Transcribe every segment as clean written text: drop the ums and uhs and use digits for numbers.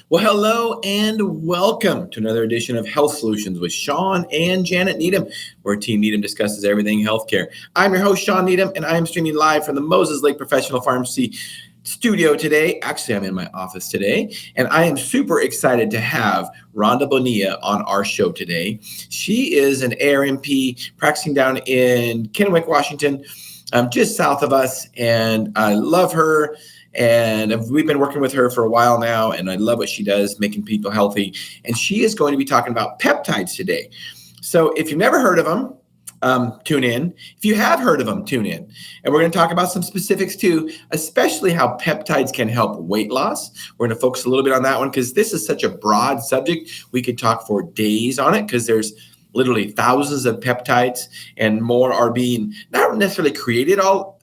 Well, hello and welcome to another edition of Health Solutions with Shawn and Janet Needham, where Team Needham discusses everything healthcare. I'm your host, Shawn Needham, and I am streaming live from the Moses Lake Professional Pharmacy studio today. Actually, I'm in my office today, and I am super excited to have Rhonda Bonilla on our show today. She is an ARNP practicing down in Kennewick, Washington, just south of us, and I love her. And we've been working with her for a while now, and I love what she does, making people healthy. And she is going to be talking about peptides today. So if you've never heard of them, tune in. If you have heard of them, tune in. And we're going to talk about some specifics too, especially how peptides can help weight loss. We're going to focus a little bit on that one because this is such a broad subject. We could talk for days on it because there's literally thousands of peptides, and more are being not necessarily created all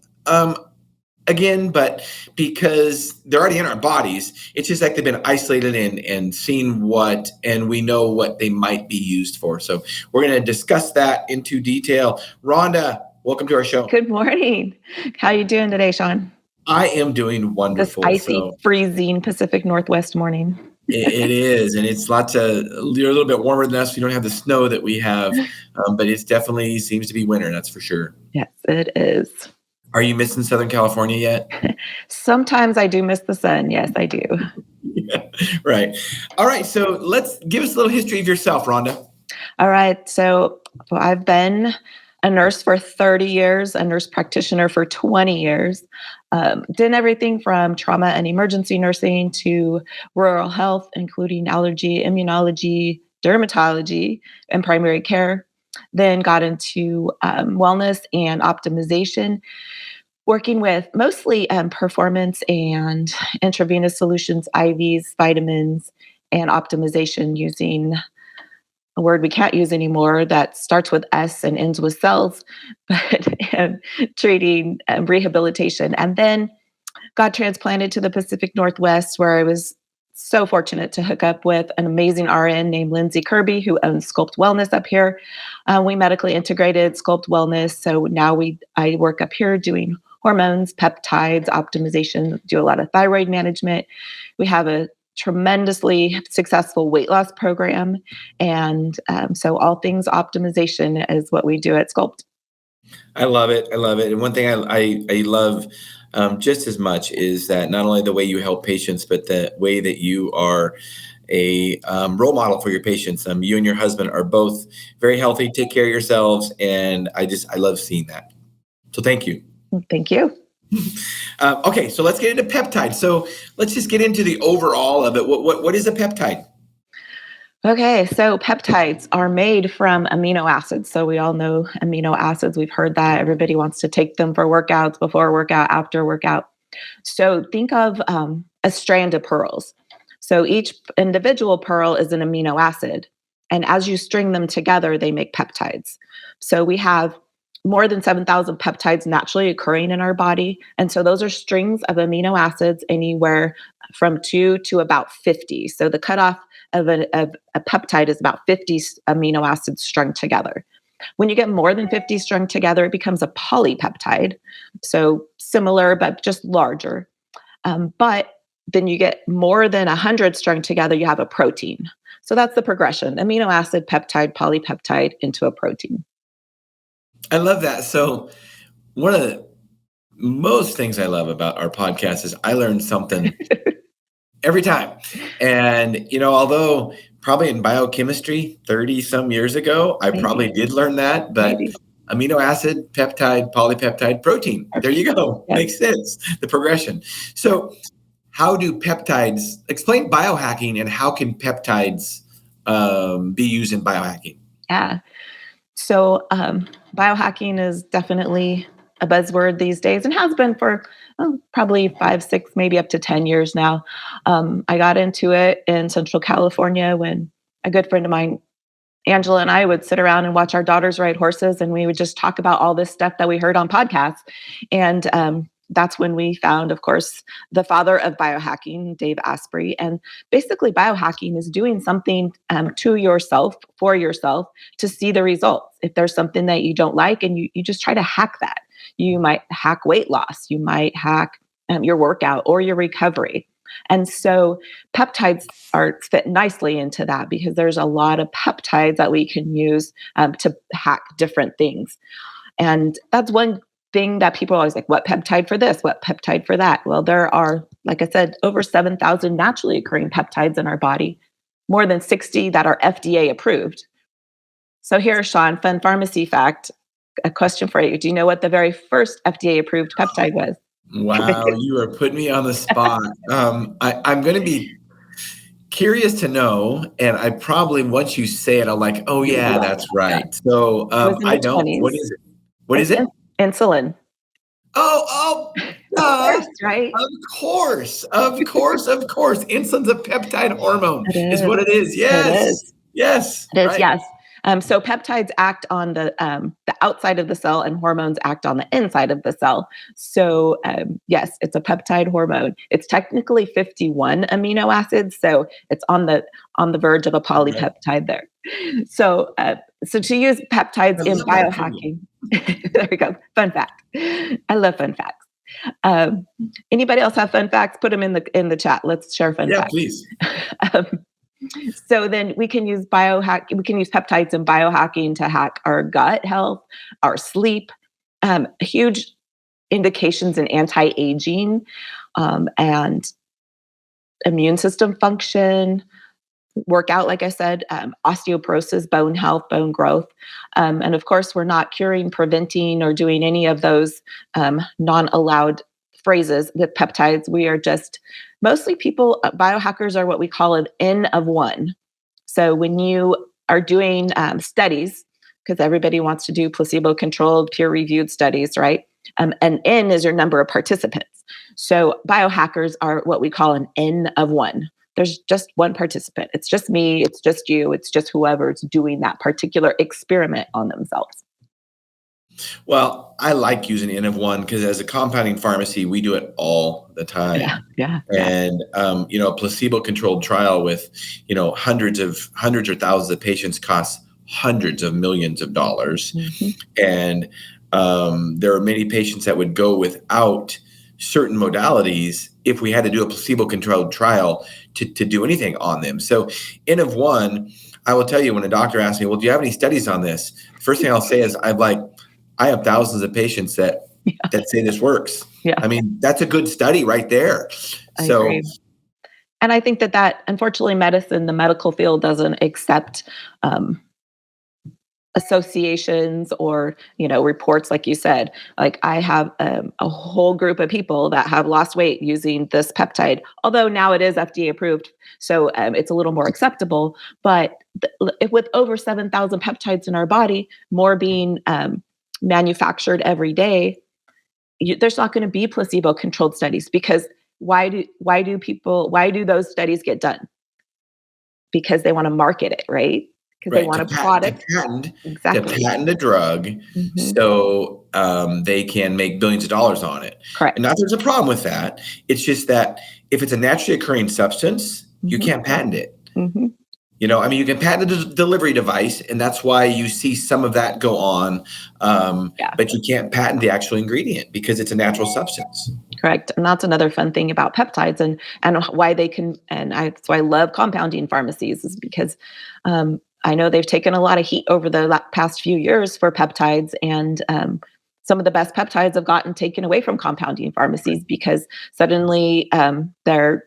again, but because they're already in our bodies, it's just like they've been isolated and seen what, and we know what they might be used for. So we're going to discuss that into detail. Rhonda, welcome to our show. Good morning. How are you doing today, Shawn? I am doing wonderful. This icy, freezing Pacific Northwest morning. It is, and it's you're a little bit warmer than us. We don't have the snow that we have, but it's definitely seems to be winter, that's for sure. Yes, it is. Are you missing Southern California yet? Sometimes I do miss the sun. Yes, I do. Yeah, right. All right. So let's give us a little history of yourself, Rhonda. All right. So I've been a nurse for 30 years, a nurse practitioner for 20 years. Did everything from trauma and emergency nursing to rural health, including allergy, immunology, dermatology, and primary care. Then got into wellness and optimization, working with mostly performance and intravenous solutions, IVs, vitamins, and optimization using a word we can't use anymore that starts with S and ends with cells, but treating rehabilitation. And then got transplanted to the Pacific Northwest, where I was so fortunate to hook up with an amazing RN named Lindsay Kirby, who owns Sculpt Wellness up here. We medically integrated Sculpt Wellness. So now I work up here doing hormones, peptides, optimization, do a lot of thyroid management. We have a tremendously successful weight loss program. And so all things optimization is what we do at Sculpt. I love it. I love it. And one thing I love just as much is that not only the way you help patients, but the way that you are a role model for your patients. You and your husband are both very healthy, take care of yourselves. And I love seeing that. So thank you. Thank you. Okay, so let's get into peptides. So let's just get into the overall of it. What is a peptide? Okay, so peptides are made from amino acids. So we all know amino acids. We've heard that. Everybody wants to take them for workouts, before workout, after workout. So think of a strand of pearls. So each individual pearl is an amino acid. And as you string them together, they make peptides. So we have more than 7,000 peptides naturally occurring in our body. And so those are strings of amino acids, anywhere from 2 to about 50. So the cutoff of a peptide is about 50 amino acids strung together. When you get more than 50 strung together, it becomes a polypeptide. So similar, but just larger. But then you get more than 100 strung together, you have a protein. So that's the progression: amino acid, peptide, polypeptide into a protein. I love that. So one of the most things I love about our podcast is I learn something every time. And, although probably in biochemistry 30 some years ago, I probably did learn that, but amino acid, peptide, polypeptide, protein. There you go. Yep. Makes sense. The progression. So how do peptides, explain biohacking and how can peptides be used in biohacking? Yeah. So biohacking is definitely a buzzword these days and has been for probably 5, 6, maybe up to 10 years now. I got into it in Central California when a good friend of mine, Angela, and I would sit around and watch our daughters ride horses, and we would just talk about all this stuff that we heard on podcasts. And that's when we found, of course, the father of biohacking, Dave Asprey. And basically biohacking is doing something to yourself, for yourself, to see the results. If there's something that you don't like and you just try to hack that. You might hack weight loss. You might hack your workout or your recovery. And so peptides fit nicely into that because there's a lot of peptides that we can use to hack different things. And that's one thing that people are always like, what peptide for this? What peptide for that? Well, there are, like I said, over 7,000 naturally occurring peptides in our body, more than 60 that are FDA approved. So here's Shawn, fun pharmacy fact. A question for you. Do you know what the very first FDA approved peptide was? Wow, you are putting me on the spot. I'm going to be curious to know, and I probably, once you say it, I'm like, oh yeah, that's right. So It was in I the don't. 20s. What is it? What is it? Insulin. Oh, Of course, right? of course. Insulin's a peptide hormone, It is is. what it is. It is. Yes, It is, right. yes. So peptides act on the outside of the cell, and hormones act on the inside of the cell. So yes, it's a peptide hormone. It's technically 51 amino acids, so it's on the verge of a polypeptide there. So so to use peptides in biohacking, there we go. Fun fact. I love fun facts. Anybody else have fun facts? Put them in the chat. Let's share fun facts. Please. So then we can use peptides in biohacking to hack our gut health, our sleep, huge indications in anti-aging, and immune system function, workout, like I said, osteoporosis, bone health, bone growth. And of course, we're not curing, preventing, or doing any of those non-allowed phrases with peptides. We are just mostly biohackers are what we call an N of one. So when you are doing studies, because everybody wants to do placebo-controlled, peer-reviewed studies, right? An N is your number of participants. So biohackers are what we call an N of one. There's just one participant. It's just me. It's just you. It's just whoever's doing that particular experiment on themselves. Well, I like using N of one because as a compounding pharmacy, we do it all the time. Yeah. And a placebo-controlled trial with hundreds or thousands of patients costs hundreds of millions of dollars. Mm-hmm. And there are many patients that would go without certain modalities if we had to do a placebo-controlled trial to do anything on them. So N of one, I will tell you, when a doctor asks me, well, do you have any studies on this? First thing I'll say is I have thousands of patients that say this works. Yeah. I mean, that's a good study right there. I agree. And I think that unfortunately the medical field doesn't accept associations or, reports, like you said. Like I have a whole group of people that have lost weight using this peptide, although now it is FDA approved. So it's a little more acceptable. But with over 7,000 peptides in our body, more being manufactured every day, there's not going to be placebo-controlled studies, because why do those studies get done? Because they want to market it, right? Because they want a product to patent a drug, mm-hmm. so they can make billions of dollars on it. Correct. And not there's a problem with that. It's just that if it's a naturally occurring substance, mm-hmm. you can't patent it. Mm-hmm. You can patent a delivery device, and that's why you see some of that go on. But you can't patent the actual ingredient because it's a natural substance. Correct. And that's another fun thing about peptides and why they can, that's why I love compounding pharmacies, is because I know they've taken a lot of heat over the past few years for peptides, and some of the best peptides have gotten taken away from compounding pharmacies because suddenly they're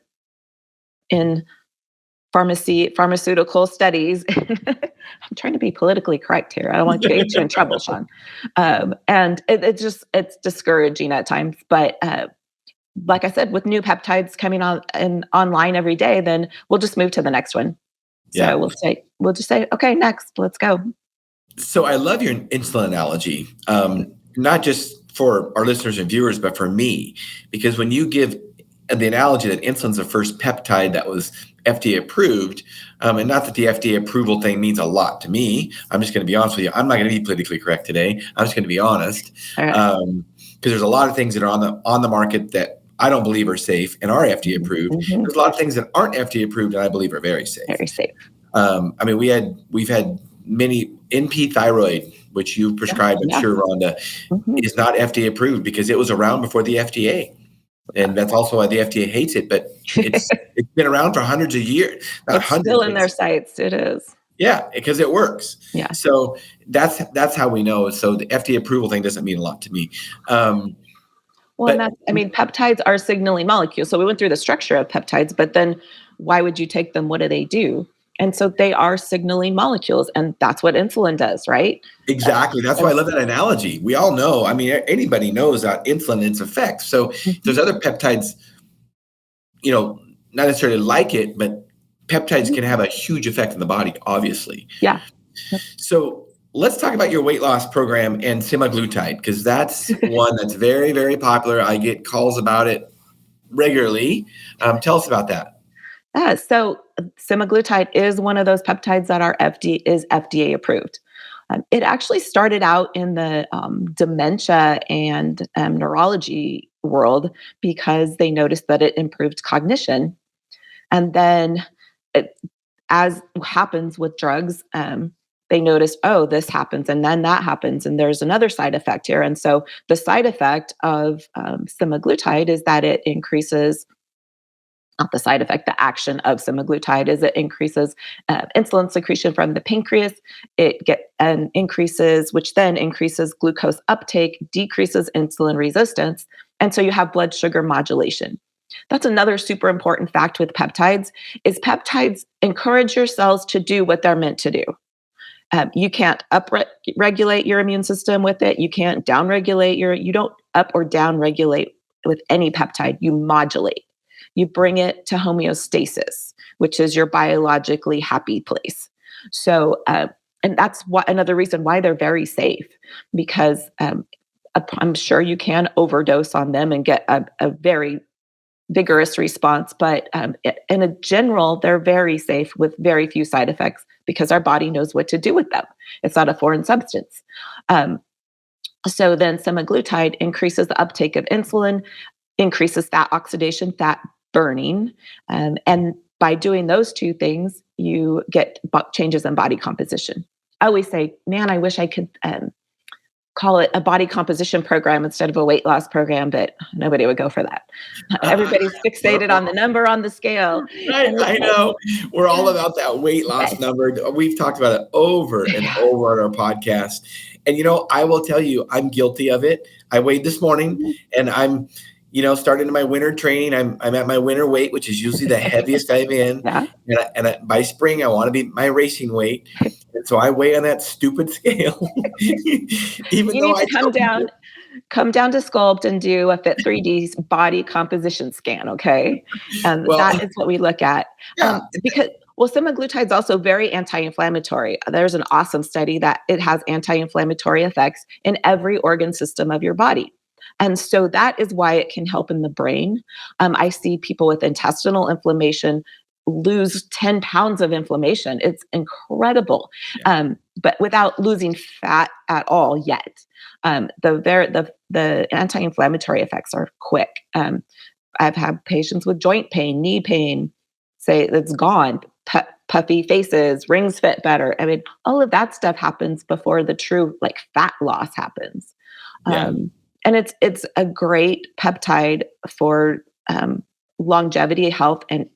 in pharmaceutical studies. I'm trying to be politically correct here. I don't want to get you in trouble, Shawn. And it's discouraging at times. But like I said, with new peptides coming on and online every day, then we'll just move to the next one. Yeah. So we'll just say, okay, next, let's go. So I love your insulin analogy, not just for our listeners and viewers, but for me, because when you give the analogy that insulin's the first peptide that was FDA approved, and not that the FDA approval thing means a lot to me. I'm just going to be honest with you. I'm not going to be politically correct today. I'm just going to be honest, because there's a lot of things that are on the market that I don't believe are safe and are FDA approved. Mm-hmm. There's a lot of things that aren't FDA approved and I believe are very safe. Very safe. We've had many NP thyroid, which you prescribed, I'm sure, Rhonda, is not FDA approved because it was around before the FDA. And that's also why the FDA hates it, but it's been around for hundreds of years. Not It's hundreds, still in their sights. It is. yeah, because it works. Yeah. So that's how we know. So the FDA approval thing doesn't mean a lot to me. Well, and peptides are signaling molecules. So we went through the structure of peptides, but then why would you take them? What do they do? And so they are signaling molecules, and that's what insulin does, right? Exactly. That's why I love that analogy. We all know, I mean, anybody knows that insulin and its effects. So there's other peptides, not necessarily like it, but peptides can have a huge effect in the body, obviously. Yeah. So let's talk about your weight loss program and semaglutide, because that's one that's very, very popular. I get calls about it regularly. Tell us about that. So semaglutide is one of those peptides that is FDA approved. It actually started out in the dementia and neurology world because they noticed that it improved cognition. And then, as happens with drugs, they noticed, oh, this happens, and then that happens, and there's another side effect here. And so the side effect of semaglutide is that it increases, not the side effect, the action of semaglutide is it increases insulin secretion from the pancreas. Increases, which then increases glucose uptake, decreases insulin resistance. And so you have blood sugar modulation. That's another super important fact with peptides is peptides encourage your cells to do what they're meant to do. You can't regulate your immune system with it. You can't you don't up or down regulate with any peptide. You modulate. You bring it to homeostasis, which is your biologically happy place. So, and that's another reason why they're very safe, because I'm sure you can overdose on them and get a very vigorous response, but in a general, they're very safe with very few side effects because our body knows what to do with them. It's not a foreign substance. So then semaglutide increases the uptake of insulin, increases fat oxidation, fat burning, and by doing those two things, you get changes in body composition. I always say, man, I wish I could call it a body composition program instead of a weight loss program, but nobody would go for that. Everybody's fixated on the number on the scale. I know. We're all about that weight loss number. We've talked about it over and over on our podcast. And, I will tell you, I'm guilty of it. I weighed this morning and I'm, starting my winter training. I'm at my winter weight, which is usually the heaviest I'm in. Yeah. And by spring, I want to be my racing weight. And so I weigh on that stupid scale. Even you need to come down to Sculpt and do a Fit 3D body composition scan, okay? And that is what we look at. Yeah. Because semaglutide is also very anti-inflammatory. There's an awesome study that it has anti-inflammatory effects in every organ system of your body. And so that is why it can help in the brain. I see people with intestinal inflammation lose 10 pounds of inflammation. It's incredible, but without losing fat at all yet. The anti-inflammatory effects are quick. I've had patients with joint pain, knee pain, say it's gone. Puffy faces, rings fit better. I mean, all of that stuff happens before the true fat loss happens. Yeah. And it's a great peptide for longevity, health, and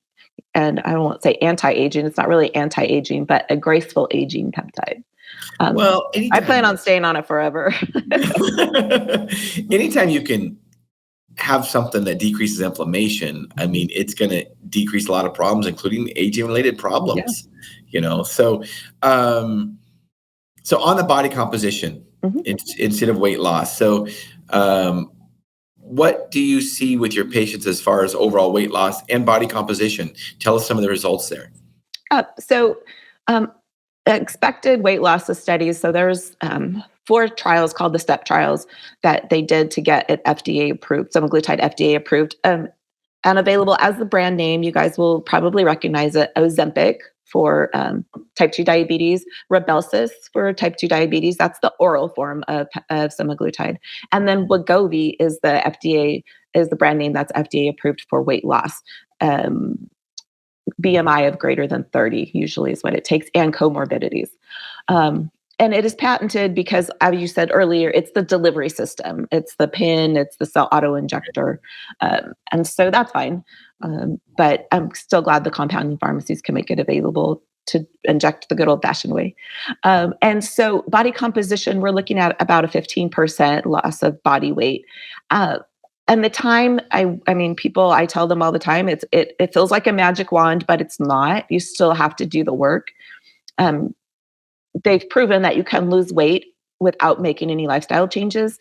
I won't say anti-aging. It's not really anti-aging, but a graceful aging peptide. I plan on staying on it forever. Anytime you can have something that decreases inflammation, I mean, it's going to decrease a lot of problems, including aging-related problems. So on the body composition instead of weight loss. So what do you see with your patients as far as overall weight loss and body composition? Tell us some of the results there. Expected weight loss studies. So there's 4 trials called the STEP trials that they did to get it FDA approved, semaglutide FDA approved, and available as the brand name. You guys will probably recognize it. Ozempic for type 2 diabetes, Rybelsus for type 2 diabetes. That's the oral form of semaglutide. And then Wegovy is the brand name that's FDA approved for weight loss. BMI of greater than 30 usually is what it takes, and comorbidities. and it is patented because, as you said earlier, it's the delivery system. It's the pen, it's the cell auto injector. And so that's fine. But I'm still glad the compounding pharmacies can make it available to inject the good old fashioned way. And so body composition, we're looking at about a 15% loss of body weight. And the time, I mean, people, I tell them all the time, it feels like a magic wand, but it's not. You still have to do the work. They've proven that you can lose weight without making any lifestyle changes,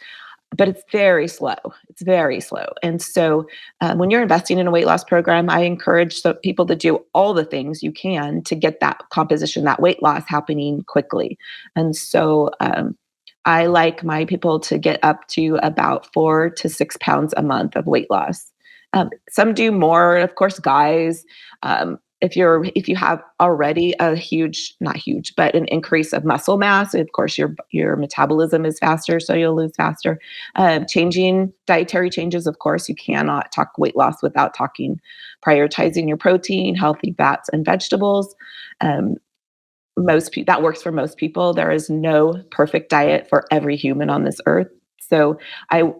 but it's very slow. It's very slow. And so when you're investing in a weight loss program, I encourage people to do all the things you can to get that composition, that weight loss happening quickly. And so I like my people to get up to about 4 to 6 pounds a month of weight loss. Some do more, of course, guys. If you have already a not huge, but an increase of muscle mass, of course your metabolism is faster, so you'll lose faster. Changing dietary changes, of course, you cannot talk weight loss without prioritizing your protein, healthy fats, and vegetables. That works for most people. There is no perfect diet for every human on this earth. So I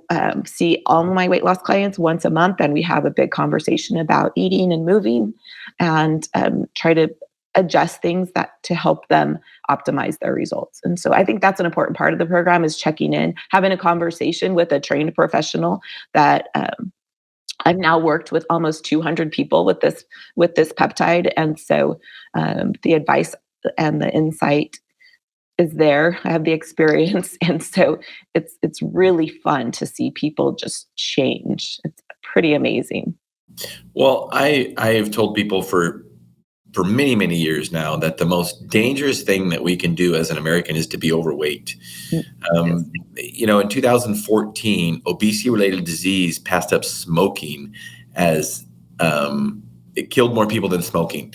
see all my weight loss clients once a month, and we have a big conversation about eating and moving, and try to adjust things to help them optimize their results. And so I think that's an important part of the program, is checking in, having a conversation with a trained professional that I've now worked with almost 200 people with this peptide. And so the advice and the insight is there. I have the experience. And so it's really fun to see people just change. It's pretty amazing. Well, I have told people for many, many years now that the most dangerous thing that we can do as an American is to be overweight. In 2014, obesity-related disease passed up smoking as it killed more people than smoking.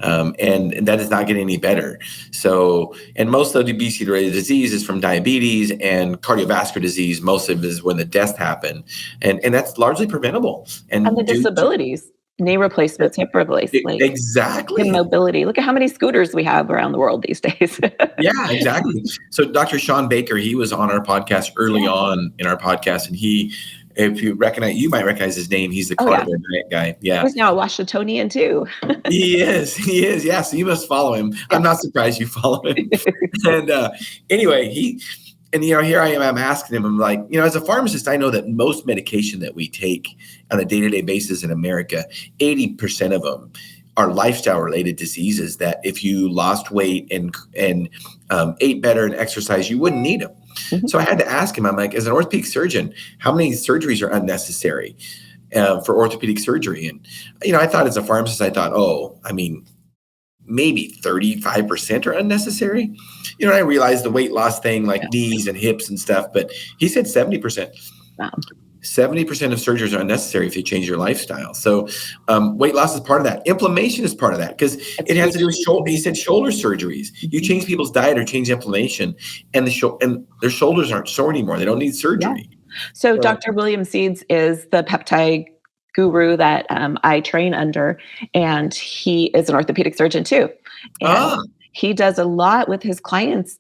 And that is not getting any better. So, and most of the obesity-related disease is from diabetes and cardiovascular disease. Most of it is when the deaths happen. And that's largely preventable. And the disabilities, knee replacements, hip replacements. Exactly. And mobility. Look at how many scooters we have around the world these days. Yeah, exactly. So Dr. Shawn Baker, he was on our podcast early on in our podcast, and if you might recognize his name. He's the carnivore diet guy. Yeah. He's now a Washingtonian too. He is. Yeah. So you must follow him. Yeah. I'm not surprised you follow him. And anyway, here I am. I'm asking him, I'm like, as a pharmacist, I know that most medication that we take on a day-to-day basis in America, 80% of them are lifestyle-related diseases that if you lost weight and ate better and exercised, you wouldn't need them. Mm-hmm. So I had to ask him, I'm like, as an orthopedic surgeon, how many surgeries are unnecessary for orthopedic surgery? And, I thought as a pharmacist, maybe 35% are unnecessary. I realized the weight loss thing, like knees and hips and stuff, but he said 70%. Wow. 70% of surgeries are unnecessary if you change your lifestyle. So weight loss is part of that. Inflammation is part of that because it has to do with shoulder. He said shoulder surgeries. You change people's diet or change inflammation, and their shoulders aren't sore anymore. They don't need surgery. Yeah. So Dr. William Seeds is the peptide guru that I train under, and he is an orthopedic surgeon too. And he does a lot with his clients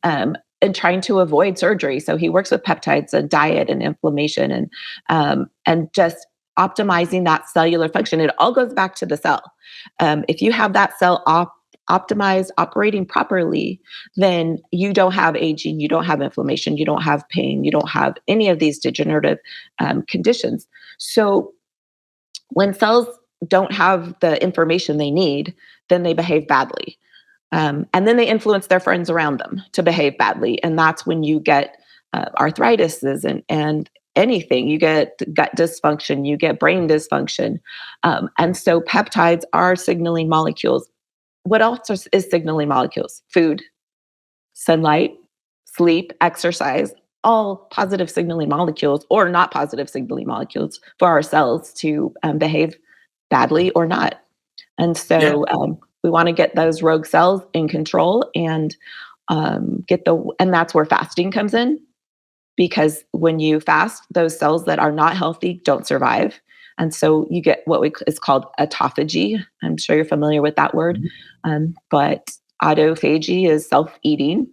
and trying to avoid surgery. So he works with peptides and diet and inflammation and just optimizing that cellular function. It all goes back to the cell. If you have that cell optimized, operating properly, then you don't have aging, you don't have inflammation, you don't have pain, you don't have any of these degenerative conditions. So when cells don't have the information they need, then they behave badly. And then they influence their friends around them to behave badly. And that's when you get arthritis and anything. You get gut dysfunction, you get brain dysfunction. And so peptides are signaling molecules. What else is signaling molecules? Food, sunlight, sleep, exercise, all positive signaling molecules or not positive signaling molecules for our cells to behave badly or not. And so we want to get those rogue cells in control and and that's where fasting comes in, because when you fast, those cells that are not healthy don't survive. And so you get what is called autophagy. I'm sure you're familiar with that word. But autophagy is self-eating.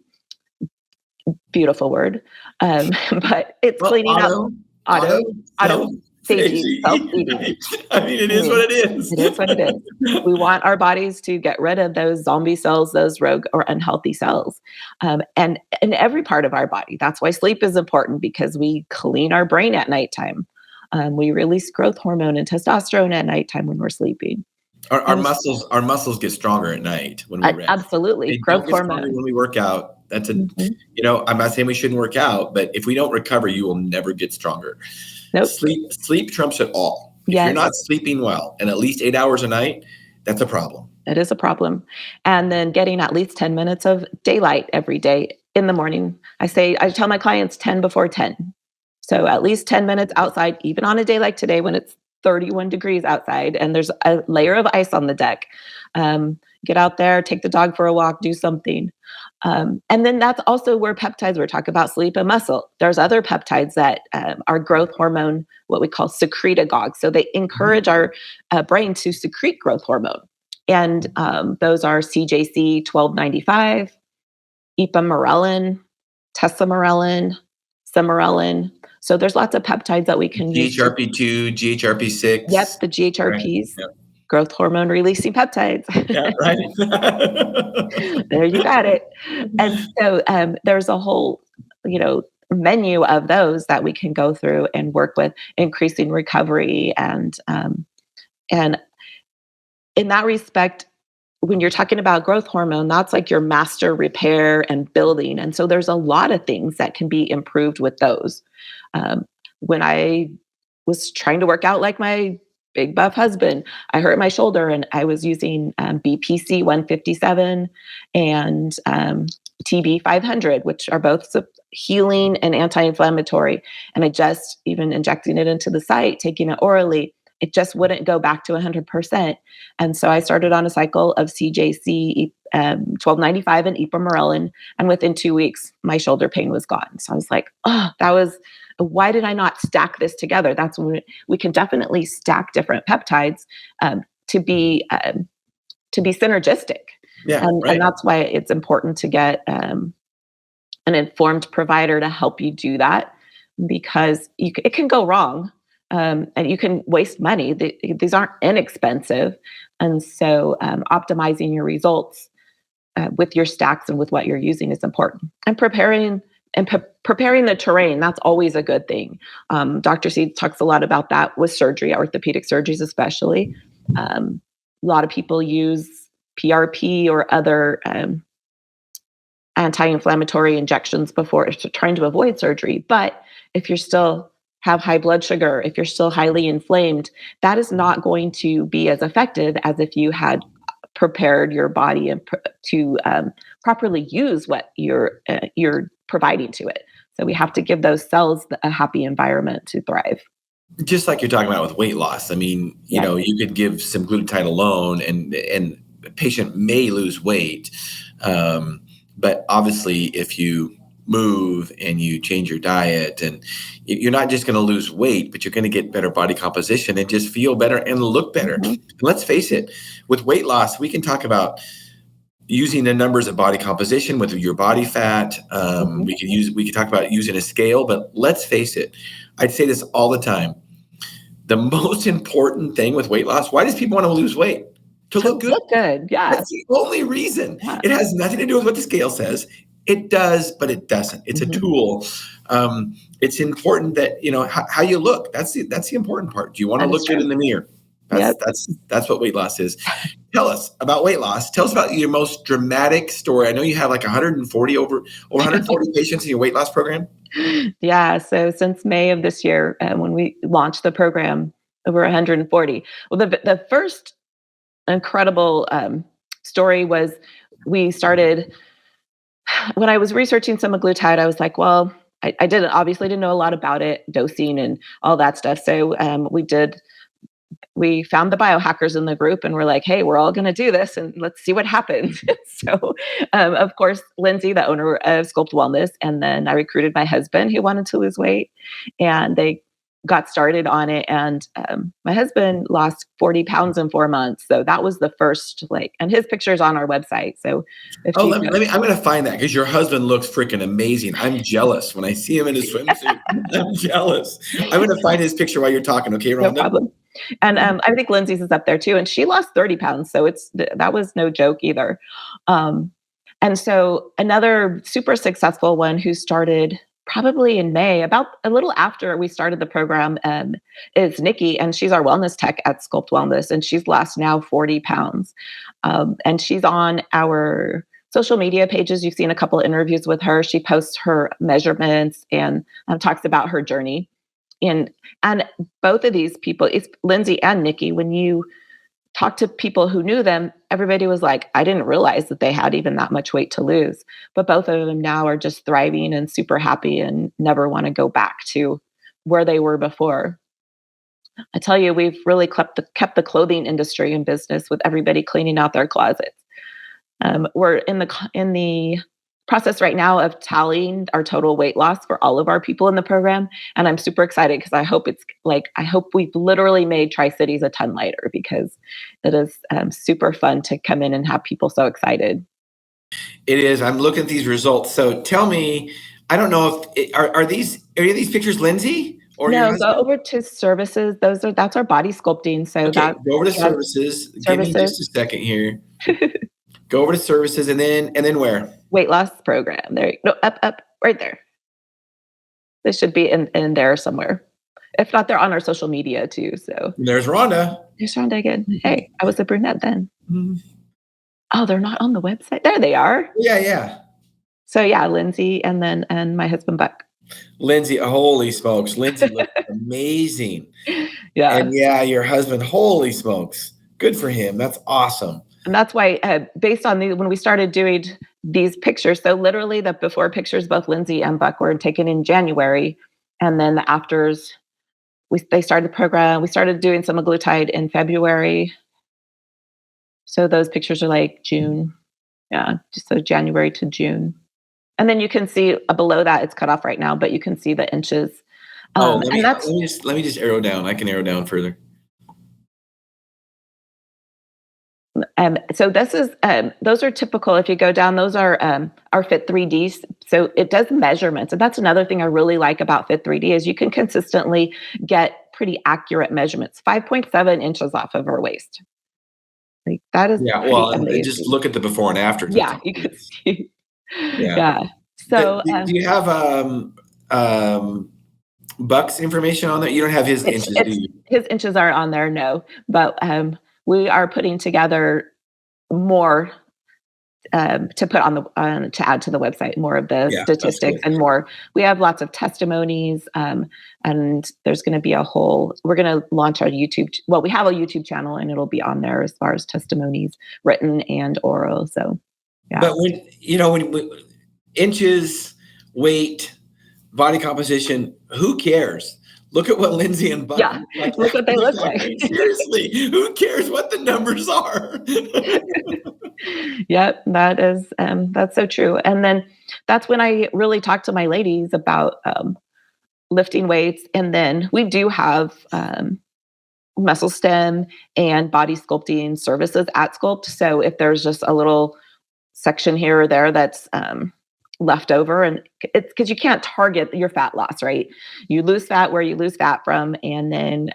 Beautiful word. But it's Well, cleaning up auto, auto self, staging, safety. self-feeding. I mean, it I is what mean, it is. it is what it is. We want our bodies to get rid of those zombie cells, those rogue or unhealthy cells, and in every part of our body. That's why sleep is important, because we clean our brain at nighttime. We release growth hormone and testosterone at nighttime when we're sleeping. Our And muscles get stronger at night when we rest. absolutely, They growth don't get stronger hormone. when we work out. That's a, Mhm. I'm not saying we shouldn't work out, but if we don't recover, you will never get stronger. Nope. Sleep trumps it all. If you're Yes. not sleeping well and at least 8 hours a night, that's a problem. It is a problem. And then getting at least 10 minutes of daylight every day in the morning. I tell my clients 10 before 10. So at least 10 minutes outside, even on a day like today when it's 31 degrees outside and there's a layer of ice on the deck. Get out there, take the dog for a walk, do something. And then that's also where peptides, we're talking about sleep and muscle. There's other peptides that are growth hormone, what we call secretagogues. So they encourage our brain to secrete growth hormone. And those are CJC 1295, ipamorelin, tesamorelin, sermorelin. So there's lots of peptides that we can use. GHRP2, GHRP6. Yep, the Right. GHRPs, Yep. growth hormone releasing peptides. Yeah, right. There you got it. And so there's a whole, menu of those that we can go through and work with increasing recovery and in that respect, when you're talking about growth hormone, that's like your master repair and building. And so there's a lot of things that can be improved with those. When I was trying to work out like my big buff husband, I hurt my shoulder and I was using BPC 157 and TB 500, which are both healing and anti-inflammatory. And I just, even injecting it into the site, taking it orally, it just wouldn't go back to 100%. And so I started on a cycle of CJC 1295 and ipamorelin. And within 2 weeks, my shoulder pain was gone. So I was like, why did I not stack this together? That's when we can definitely stack different peptides to be synergistic. Yeah, right. And that's why it's important to get an informed provider to help you do that, because it can go wrong. And you can waste money. These aren't inexpensive. And so optimizing your results with your stacks and with what you're using is important. And preparing the terrain, that's always a good thing. Dr. Seed talks a lot about that with surgery, orthopedic surgeries especially. A lot of people use PRP or other anti-inflammatory injections before trying to avoid surgery. But if you're still have high blood sugar, if you're still highly inflamed, that is not going to be as effective as if you had prepared your body to properly use what you're providing to it. So we have to give those cells a happy environment to thrive. Just like you're talking about with weight loss. I mean, you could give some glutathione alone and the patient may lose weight. But obviously if you move and you change your diet, and you're not just going to lose weight, but you're going to get better body composition and just feel better and look better. Mm-hmm. And let's face it, with weight loss, we can talk about using the numbers of body composition with your body fat. We can talk about using a scale, but let's face it. I'd say this all the time. The most important thing with weight loss, why does people want to lose weight? To look good. Look good. Yeah. That's the only reason. Yeah. It has nothing to do with what the scale says. It does, but it doesn't. It's a tool. It's important that, how you look. That's the important part. Do you want to look good in the mirror? That's what weight loss is. Tell us about weight loss. Tell us about your most dramatic story. I know you have like 140 over 140 patients in your weight loss program. Yeah. So since May of this year, when we launched the program, over 140. Well, the first incredible story was we started. When I was researching semaglutide, I was like, well, I obviously didn't know a lot about it, dosing and all that stuff. So we found the biohackers in the group and we're like, hey, we're all going to do this and let's see what happens. So of course, Lindsay, the owner of Sculpt Wellness, and then I recruited my husband who wanted to lose weight, and they got started on it. And my husband lost 40 pounds in 4 months. So that was the first, and his picture's on our website. So if Oh, you let me, I'm going to find that because your husband looks freaking amazing. I'm jealous when I see him in his swimsuit. I'm jealous. I'm going to find his picture while you're talking. Okay, no Rhonda? problem. And I think Lindsay's is up there too. And she lost 30 pounds. So that was no joke either. And so another super successful one who started probably in May, about a little after we started the program, is Nikki. And she's our wellness tech at Sculpt Wellness. And she's lost now 40 pounds. And she's on our social media pages. You've seen a couple of interviews with her. She posts her measurements and talks about her journey. And both of these people, it's Lindsay and Nikki, when you talk to people who knew them, everybody was like, I didn't realize that they had even that much weight to lose. But both of them now are just thriving and super happy and never want to go back to where they were before. I tell you, we've really kept the clothing industry in business with everybody cleaning out their closets. We're in the process right now of tallying our total weight loss for all of our people in the program. And I'm super excited because I hope we've literally made Tri-Cities a ton lighter, because it is super fun to come in and have people so excited. It is. I'm looking at these results. So tell me, I don't know if are these pictures Lindsay or your No, husband? go over to services. That's our body sculpting. So Okay, go over to services. Give me just a second here. Go over to services and then where? Weight loss program. There you go. No, up, right there. They should be in there somewhere. If not, they're on our social media too. So there's Rhonda. There's Rhonda again. Hey, I was a brunette then. Mm-hmm. Oh, they're not on the website. There they are. Yeah. So yeah, Lindsay and my husband Buck. Lindsay, holy smokes. Lindsay looks amazing. Yeah. And yeah, your husband, holy smokes. Good for him. That's awesome. And that's why, based on when we started doing these pictures, so literally the before pictures, both Lindsay and Buck were taken in January. And then the afters, they started the program. We started doing semaglutide in February. So those pictures are like June. Yeah, just so January to June. And then you can see below that, it's cut off right now, but you can see the inches. Let me just arrow down. I can arrow down further. So this is those are typical. If you go down, those are our Fit 3D. So it does measurements, and that's another thing I really like about Fit 3D is you can consistently get pretty accurate measurements. 5.7 inches off of her waist. Like that is amazing. Just look at the before and after. Yeah, you can see. Yeah. So do you have Buck's information on there? You don't have his inches, do you? His inches aren't on there, no. But we are putting together more to put on to add to the website, more of the statistics and more. We have lots of testimonies, and there's going to be we're going to launch our YouTube. Well, we have a YouTube channel, and it'll be on there as far as testimonies, written and oral. So, yeah. But when inches, weight, body composition, who cares? Look at what Lindsay and Buck look what they look like. Seriously, who cares what the numbers are? Yep, that's so true. And then that's when I really talk to my ladies about lifting weights. And then we do have muscle stem and body sculpting services at Sculpt. So if there's just a little section here or there that's left over, and it's because you can't target your fat loss, right? You lose fat where you lose fat from, and then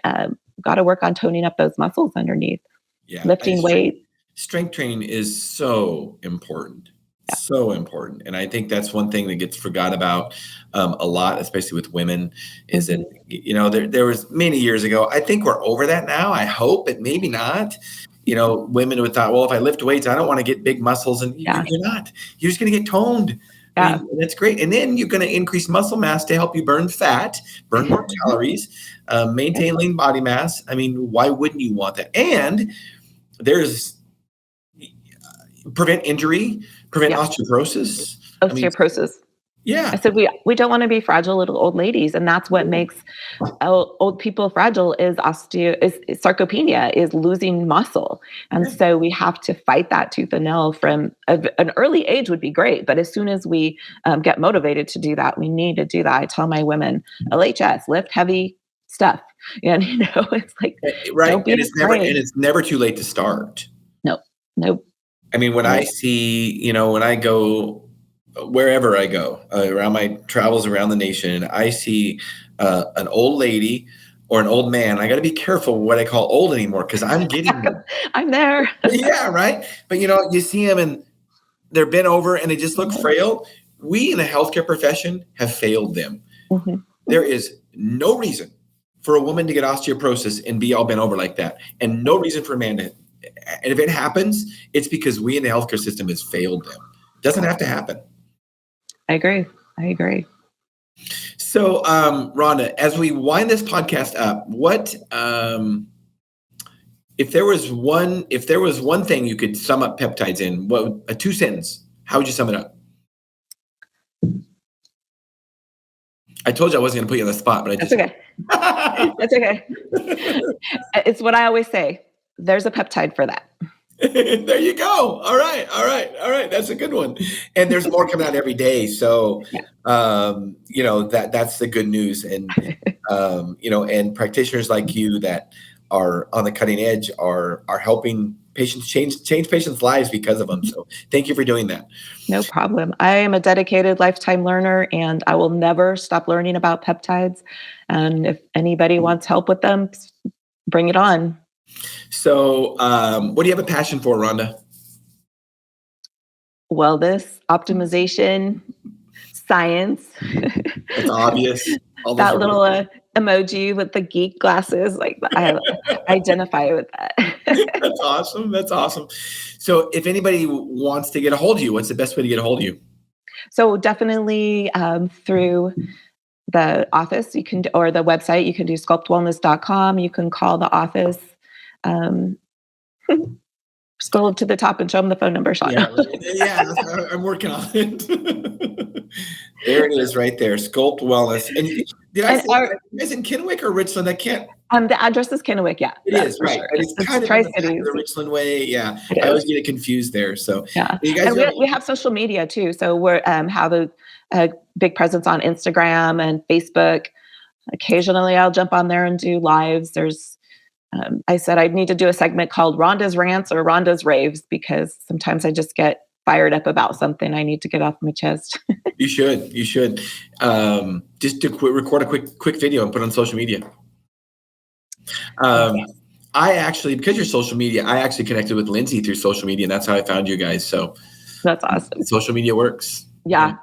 got to work on toning up those muscles underneath. Yeah, lifting weight. Strength training is so important. So important. And I think that's one thing that gets forgot about a lot, especially with women, is that, there was many years ago, I think we're over that now. I hope, but maybe not. Women would thought, well, if I lift weights, I don't want to get big muscles. And you're not. You're just going to get toned. Yeah. I mean, that's great. And then you're going to increase muscle mass to help you burn fat, burn more calories, maintain lean body mass. I mean, why wouldn't you want that? And there's prevent injury, prevent osteoporosis. Osteoporosis. I said we don't want to be fragile little old ladies, and that's what makes old people fragile is sarcopenia, is losing muscle. And so we have to fight that tooth and nail from an early age would be great, but as soon as we get motivated to do that, we need to do that. I tell my women, LHS, lift heavy, stuff. And, it's like, Right. don't be afraid. It's never too late to start. Nope. Nope. I mean, when I see, when I go wherever I go around my travels around the nation, and I see an old lady or an old man, I got to be careful what I call old anymore because I'm getting them. I'm there. Yeah, right. But you see them and they're bent over and they just look frail. We in the healthcare profession have failed them. Mm-hmm. There is no reason for a woman to get osteoporosis and be all bent over like that, and no reason for a man to. And if it happens, it's because we in the healthcare system has failed them. It doesn't have to happen. I agree. So, Rhonda, as we wind this podcast up, what if there was one thing you could sum up peptides in? What a 2-sentence? How would you sum it up? I told you I wasn't going to put you on the spot, but That's okay. That's okay. It's what I always say. There's a peptide for that. There you go. All right. That's a good one. And there's more coming out every day. So, that's the good news. And, and practitioners like you that are on the cutting edge are helping patients change patients' lives because of them. So thank you for doing that. No problem. I am a dedicated lifetime learner and I will never stop learning about peptides. And if anybody wants help with them, bring it on. So what do you have a passion for, Rhonda? Wellness, optimization, science. It's obvious. That little emoji with the geek glasses, like I identify with that. That's awesome. So if anybody wants to get a hold of you, what's the best way to get a hold of you? So definitely through the office, or the website, you can do sculptwellness.com. You can call the office. Scroll to the top and show them the phone number, Shawn. Yeah, I'm working on it. There it is right there, Sculpt Wellness. And did I say you guys in Kennewick or Richland? I can't. The address is Kennewick, yeah. It is, right. Sure. It's kind of TriCities. The Richland way, yeah. I always get confused there. So yeah. You guys we have social media too. So we're have a big presence on Instagram and Facebook. Occasionally I'll jump on there and do lives. There's I said I need to do a segment called Rhonda's Rants or Rhonda's Raves because sometimes I just get fired up about something I need to get off my chest. You should. Just to record a quick video and put it on social media. I actually, because you're social media, I actually connected with Lindsay through social media, and that's how I found you guys. So that's awesome. Social media works. Yeah.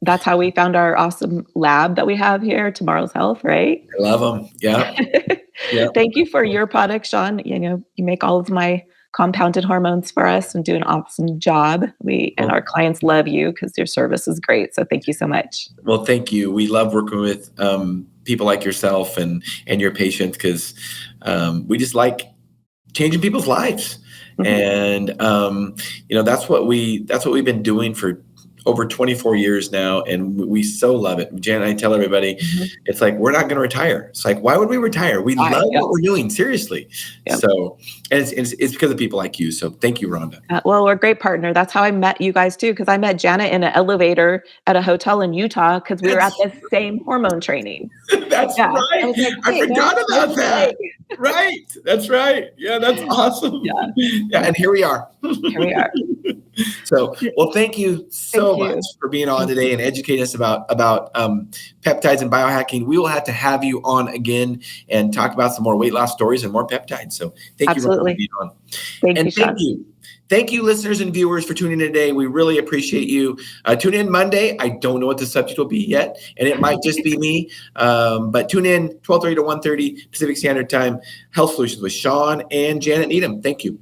That's how we found our awesome lab that we have here, Tomorrow's Health, right? I love them. Yeah. Yeah. Thank you for your product, Shawn. You make all of my compounded hormones for us and do an awesome job. And our clients love you because your service is great. So thank you so much. Well, thank you. We love working with people like yourself and your patients because we just like changing people's lives. Mm-hmm. And that's what we've been doing for over 24 years now, and we so love it. Jan and I tell everybody, it's like, we're not going to retire. It's like, why would we retire? We love what we're doing, seriously. Yep. So, and it's because of people like you. So thank you, Rhonda. Well, we're a great partner. That's how I met you guys too, because I met Janet in an elevator at a hotel in Utah because we were at the same hormone training. That's right. I forgot about that. Right. That's right. Yeah, that's awesome. Yeah, and here we are. So, well, thank you so much for being on today and educating us about peptides and biohacking. We will have to have you on again and talk about some more weight loss stories and more peptides. So thank you for being on. Thank you, listeners and viewers, for tuning in today. We really appreciate you. Tune in Monday. I don't know what the subject will be yet, and it might just be me. But tune in 12:30 to 1:30 Pacific Standard Time. Health Solutions with Shawn and Janet Needham. Thank you.